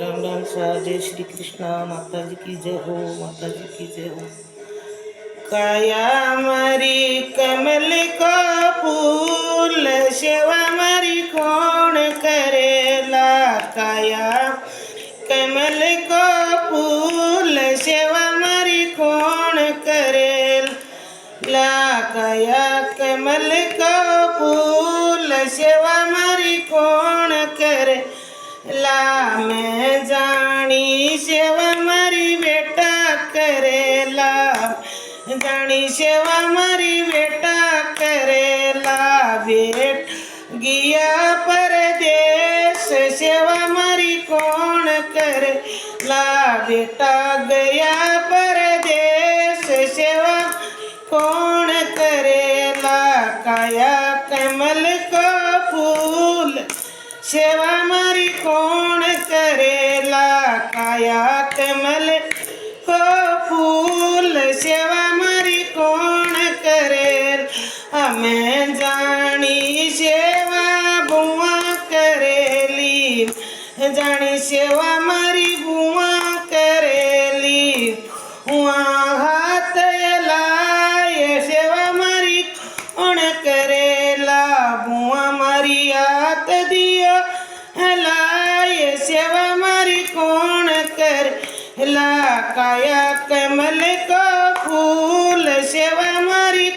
राम राम सा। जय श्री कृष्णा। माता जी की जय हो, माता जी की जय हो। काया मरी कमल का फूल, सेवा मरी कौन करेला। काया कमल को फूल, सेवा मरी कौन करेला। काया कमल को फूल, सेवा मरी कौन करे ला। मैं जानी सेवा मरी बेटा करेला, जानी सेवा मरी बेटा करेला। बेट गया परदेश, सेवा मरी कौन करेला। बेटा गया परदेश, सेवा कौन करेला। काया कमल को फूल, सेवा मरी कौन करेला। काया कमल को फूल, सेवा मरी कौन करेला। मैं जानी सेवा बुआ करेली, जानी सेवा मरी बुआ करेली। वहाँ हाथ लाए सेवा मरी कौन करेला। बुआ मरी हाथ दियो लाए, सेवा मरी कौन करेला। काया कमल को फूल, सेवा मरी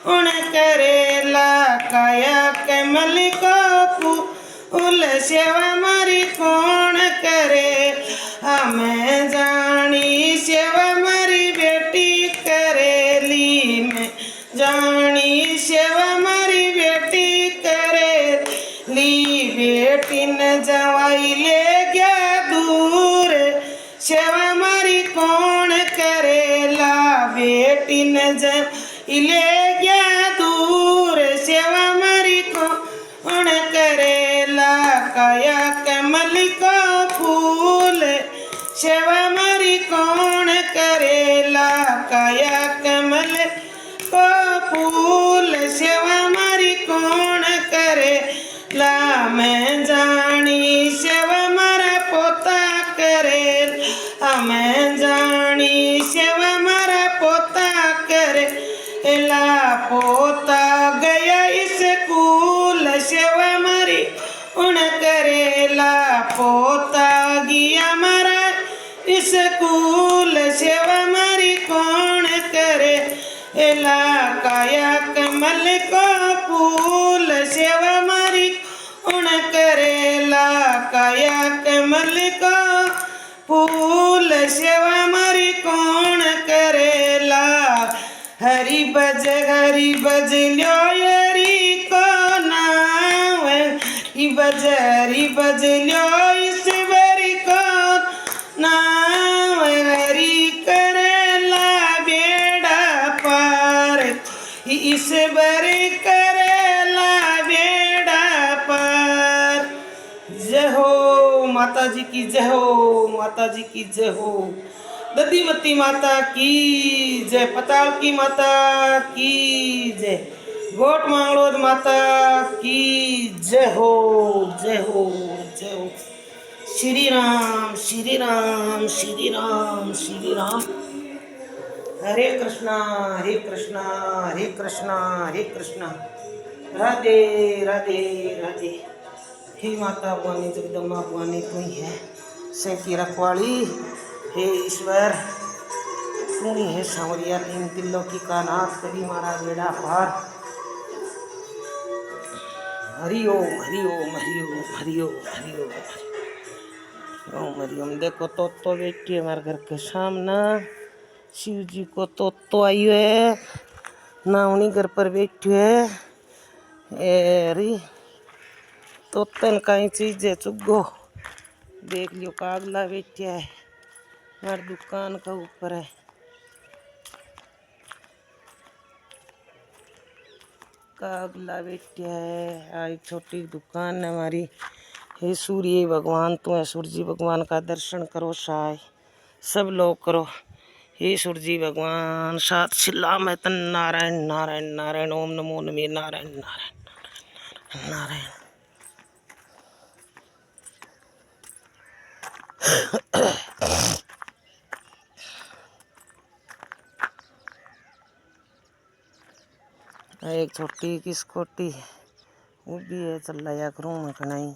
कौन करेला। काया कमल को फूल, सेवा मरी कौन करेला। मैं जानी सेवा मरी बेटी करेली, मैं जानी सेवा मरी बेटी करेली। बेटी न जवाई ले गया दूर, सेवा मरी कौन करेला। बेटी न जवाई ले गया दूर, सेवा मरी कौन करेला। काया कमल को फूल, सेवा मरी कौन करेला। काया कमल को फूल, सेवा मरी कौन करेला। मैं जानी सेवा मरा पोता करेला, मैं जानी सेवा मरा पोता करेला। पोता गया स्कूल, सेवा मरी कौन करेला। पोता गया मरा स्कूल, सेवा मरी कौन करेला। काया कमल को फूल, सेवा मरी कौन करेला। काया कमल को फूल, सेवा मरी कौन करेला। हरि बज लो हरि को नाम, हरि बज लो ईश्वर को नाम। हरि करेला बेड़ा पार, ईश्वर करेला बेड़ा पार। जय हो माता जी की जय हो, माता जी की जय हो। दधिमती माता की जय, पताल की माता की जय, गोट मांगड़ोद माता की जय हो, जय हो, जय हो। श्री राम श्री राम श्री राम श्री राम। हरे कृष्णा हरे कृष्णा हरे कृष्णा हरे कृष्णा। राधे राधे राधे। हे माता भवानी जगदम्बा भवानी तू ही है सैकी रखवाली। हे ईश्वर तू ही है सांवरिया तीन तिल्लोकी का नाथ, कभी मारा बेड़ा पार। हरि ओम हरि ओम हरि ओम हरि ओम हरि ओम ओम हरि ओम। देखो तो बैठी है हमारे घर के सामने, शिव जी को तो आई है ना, उन्हीं घर पर बैठी है। अरे तोतन कई चीज है चुगो, देख लियो कागला बैठा है हमारी दुकान का ऊपर है। कागला बैठा है, आई छोटी दुकान है हमारी। हे सूर्य भगवान तू है, सूर्य भगवान का दर्शन करो साय, सब लोग करो। हे सूर्य भगवान सात शिला में तन नारायण नारायण नारायण, ओम नमो नमः नारायण नारायण नारायण। एक छोटी की स्कूटी वो भी है, चल जाया करूँ मैं कनाई।